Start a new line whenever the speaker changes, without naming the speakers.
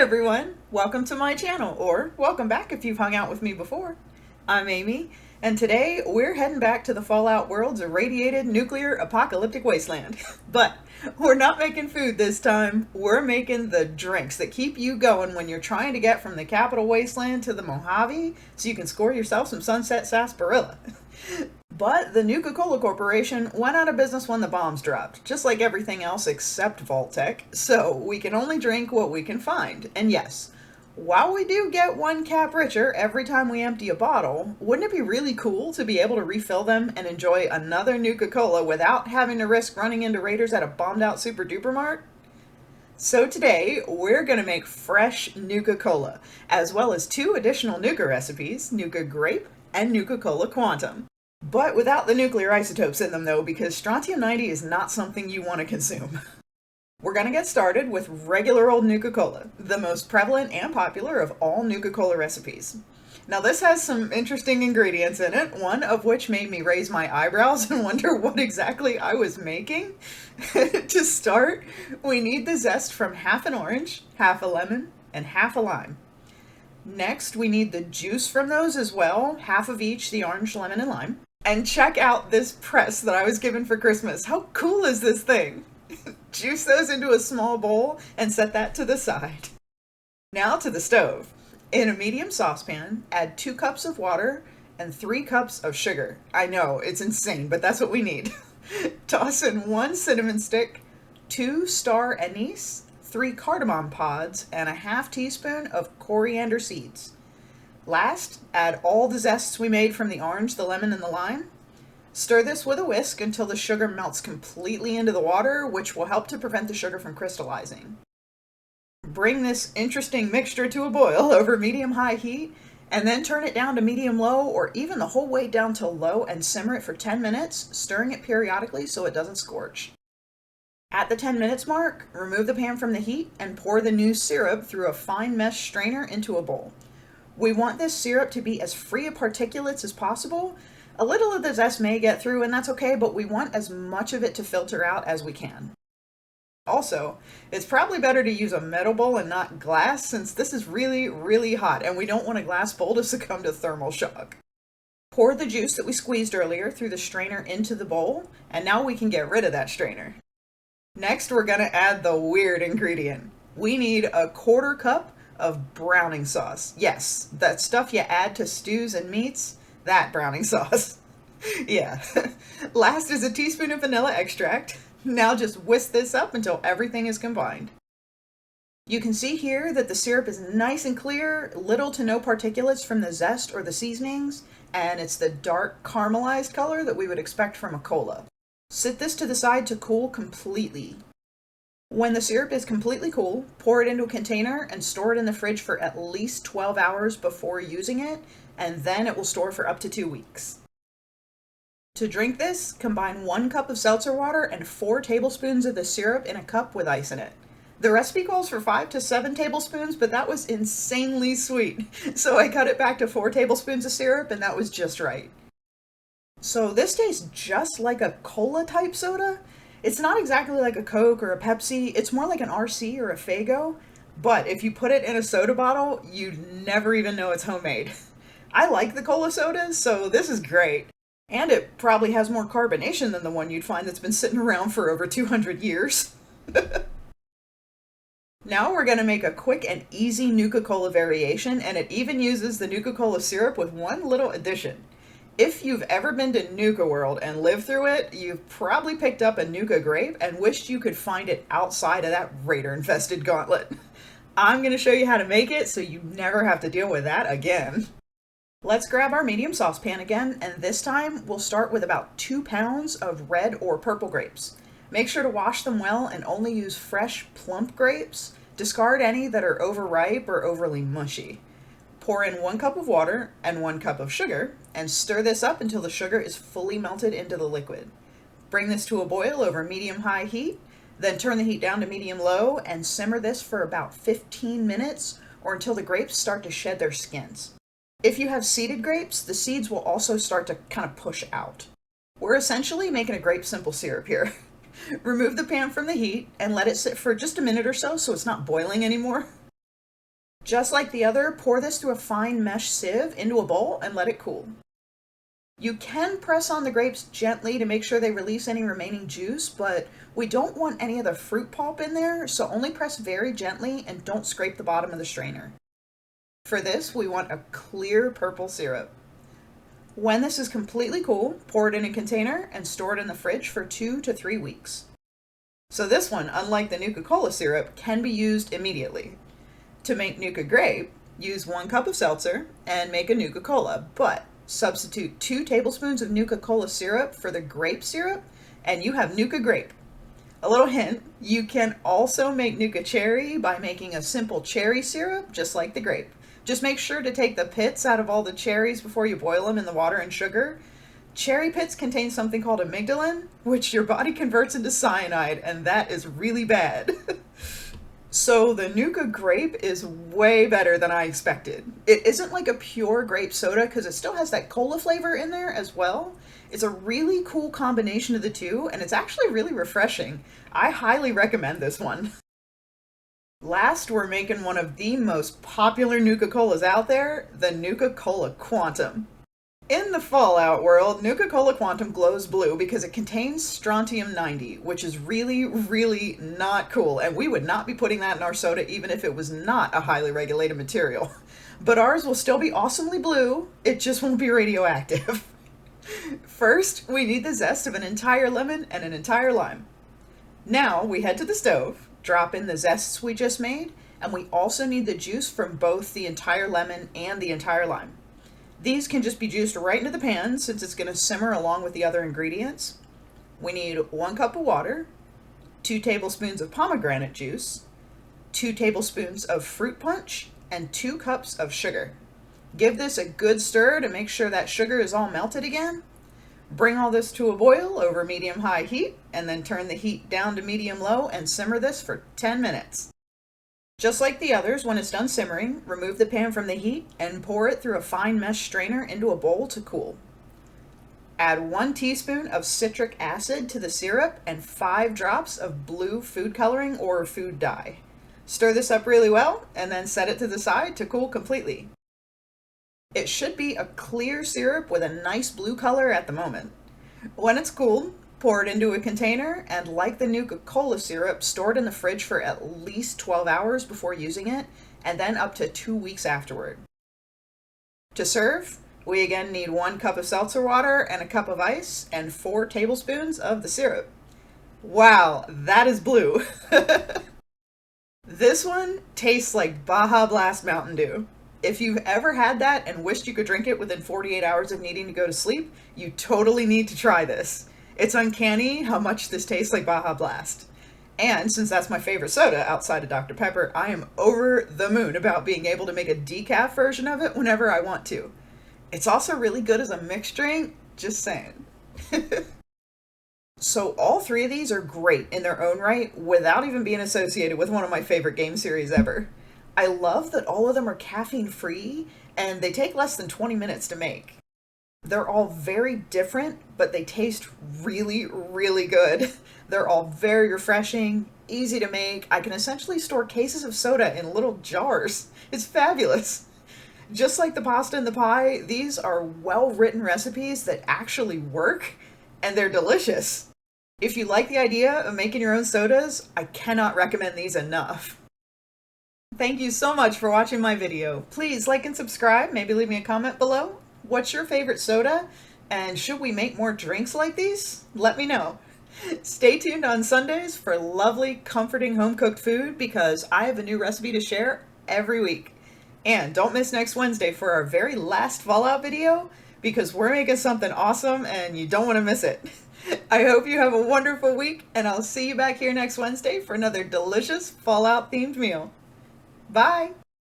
everyone, welcome to my channel, or welcome back if you've hung out with me before. I'm Amy, and today we're heading back to the Fallout world's irradiated nuclear apocalyptic wasteland. But we're not making food this time, we're making the drinks that keep you going when you're trying to get from the capital wasteland to the Mojave so you can score yourself some sunset sarsaparilla. But the Nuka Cola Corporation went out of business when the bombs dropped, just like everything else except Vault-Tec, so we can only drink what we can find. And yes, while we do get one cap richer every time we empty a bottle, wouldn't it be really cool to be able to refill them and enjoy another Nuka Cola without having to risk running into raiders at a bombed out Super Duper Mart? So today, we're going to make fresh Nuka Cola, as well as 2 additional Nuka recipes, Nuka-Grape and Nukacolaquantum. But without the nuclear isotopes in them though, because strontium-90 is not something you want to consume. We're going to get started with regular old Nuka Cola, the most prevalent and popular of all Nuka Cola recipes. Now this has some interesting ingredients in it, one of which made me raise my eyebrows and wonder what exactly I was making. To start, we need the zest from half an orange, half a lemon, and half a lime. Next, we need the juice from those as well, half of each, the orange, lemon, and lime. And check out this press that I was given for Christmas. How cool is this thing? Juice those into a small bowl and set that to the side. Now to the stove. In a medium saucepan, add 2 cups of water and 3 cups of sugar. I know, it's insane, but that's what we need. Toss in 1 cinnamon stick, 2 star anise, 3 cardamom pods, and a half teaspoon of coriander seeds. Last, add all the zests we made from the orange, the lemon, and the lime. Stir this with a whisk until the sugar melts completely into the water, which will help to prevent the sugar from crystallizing. Bring this interesting mixture to a boil over medium-high heat, and then turn it down to medium-low, or even the whole way down to low, and simmer it for 10 minutes, stirring it periodically so it doesn't scorch. At the 10 minutes mark, remove the pan from the heat and pour the new syrup through a fine mesh strainer into a bowl. We want this syrup to be as free of particulates as possible. A little of the zest may get through and that's okay, but we want as much of it to filter out as we can. Also, it's probably better to use a metal bowl and not glass since this is really, really hot and we don't want a glass bowl to succumb to thermal shock. Pour the juice that we squeezed earlier through the strainer into the bowl, and now we can get rid of that strainer. Next, we're going to add the weird ingredient. We need a 1/4 cup of browning sauce. Yes, that stuff you add to stews and meats, that browning sauce. Yeah. Last is a teaspoon of vanilla extract. Now just whisk this up until everything is combined. You can see here that the syrup is nice and clear, little to no particulates from the zest or the seasonings, and it's the dark caramelized color that we would expect from a cola. Sit this to the side to cool completely. When the syrup is completely cool, pour it into a container and store it in the fridge for at least 12 hours before using it, and then it will store for up to 2 weeks. To drink this, combine 1 cup of seltzer water and 4 tablespoons of the syrup in a cup with ice in it. The recipe calls for 5 to 7 tablespoons, but that was insanely sweet, so I cut it back to 4 tablespoons of syrup, and that was just right. So this tastes just like a cola type soda. It's not exactly like a Coke or a Pepsi, it's more like an RC or a Faygo, but if you put it in a soda bottle, you'd never even know it's homemade. I like the cola sodas, so this is great. And it probably has more carbonation than the one you'd find that's been sitting around for over 200 years. Now we're going to make a quick and easy Nuka Cola variation, and it even uses the Nuka Cola syrup with one little addition. If you've ever been to Nuka World and lived through it, you've probably picked up a Nuka-Grape and wished you could find it outside of that raider-infested gauntlet. I'm going to show you how to make it so you never have to deal with that again. Let's grab our medium saucepan again, and this time we'll start with about 2 pounds of red or purple grapes. Make sure to wash them well and only use fresh, plump grapes. Discard any that are overripe or overly mushy. Pour in 1 cup of water and 1 cup of sugar, and stir this up until the sugar is fully melted into the liquid. Bring this to a boil over medium-high heat, then turn the heat down to medium-low and simmer this for about 15 minutes or until the grapes start to shed their skins. If you have seeded grapes, the seeds will also start to kind of push out. We're essentially making a grape simple syrup here. Remove the pan from the heat and let it sit for just a minute or so it's not boiling anymore. Just like the other, pour this through a fine mesh sieve into a bowl and let it cool. You can press on the grapes gently to make sure they release any remaining juice, but we don't want any of the fruit pulp in there, so only press very gently and don't scrape the bottom of the strainer. For this, we want a clear purple syrup. When this is completely cool, pour it in a container and store it in the fridge for 2 to 3 weeks. So this one, unlike the Nuka Cola syrup, can be used immediately. To make Nuka-Grape, use 1 cup of seltzer and make a Nuka Cola, but substitute 2 tablespoons of Nuka Cola syrup for the grape syrup, and you have Nuka-Grape. A little hint, you can also make Nuka Cherry by making a simple cherry syrup, just like the grape. Just make sure to take the pits out of all the cherries before you boil them in the water and sugar. Cherry pits contain something called amygdalin, which your body converts into cyanide, and that is really bad. So the Nuka-Grape is way better than I expected. It isn't like a pure grape soda because it still has that cola flavor in there as well. It's a really cool combination of the two, and it's actually really refreshing. I highly recommend this one. Last, we're making one of the most popular Nuka-Colas out there, the Nukacolaquantum. In the Fallout world, Nukacolaquantum glows blue because it contains strontium-90, which is really, really not cool, and we would not be putting that in our soda even if it was not a highly regulated material. But ours will still be awesomely blue, it just won't be radioactive. First, we need the zest of an entire lemon and an entire lime. Now, we head to the stove, drop in the zests we just made, and we also need the juice from both the entire lemon and the entire lime. These can just be juiced right into the pan since it's going to simmer along with the other ingredients. We need 1 cup of water, 2 tablespoons of pomegranate juice, 2 tablespoons of fruit punch, and 2 cups of sugar. Give this a good stir to make sure that sugar is all melted again. Bring all this to a boil over medium-high heat, and then turn the heat down to medium-low and simmer this for 10 minutes. Just like the others, when it's done simmering, remove the pan from the heat and pour it through a fine mesh strainer into a bowl to cool. Add 1 teaspoon of citric acid to the syrup and 5 drops of blue food coloring or food dye. Stir this up really well, and then set it to the side to cool completely. It should be a clear syrup with a nice blue color at the moment. When it's cooled, pour it into a container, and like the Nuka Cola syrup, store it in the fridge for at least 12 hours before using it, and then up to 2 weeks afterward. To serve, we again need 1 cup of seltzer water and a cup of ice, and 4 tablespoons of the syrup. Wow, that is blue. This one tastes like Baja Blast Mountain Dew. If you've ever had that and wished you could drink it within 48 hours of needing to go to sleep, you totally need to try this. It's uncanny how much this tastes like Baja Blast. And since that's my favorite soda outside of Dr. Pepper, I am over the moon about being able to make a decaf version of it whenever I want to. It's also really good as a mixed drink, just saying. So all 3 of these are great in their own right without even being associated with one of my favorite game series ever. I love that all of them are caffeine free and they take less than 20 minutes to make. They're all very different, but they taste really, really good. They're all very refreshing, easy to make. I can essentially store cases of soda in little jars. It's fabulous. Just like the pasta and the pie, these are well-written recipes that actually work, and they're delicious. If you like the idea of making your own sodas, I cannot recommend these enough. Thank you so much for watching my video. Please like and subscribe, maybe leave me a comment below. What's your favorite soda? And should we make more drinks like these? Let me know. Stay tuned on Sundays for lovely, comforting home-cooked food because I have a new recipe to share every week. And don't miss next Wednesday for our very last Fallout video because we're making something awesome and you don't want to miss it. I hope you have a wonderful week and I'll see you back here next Wednesday for another delicious Fallout-themed meal. Bye!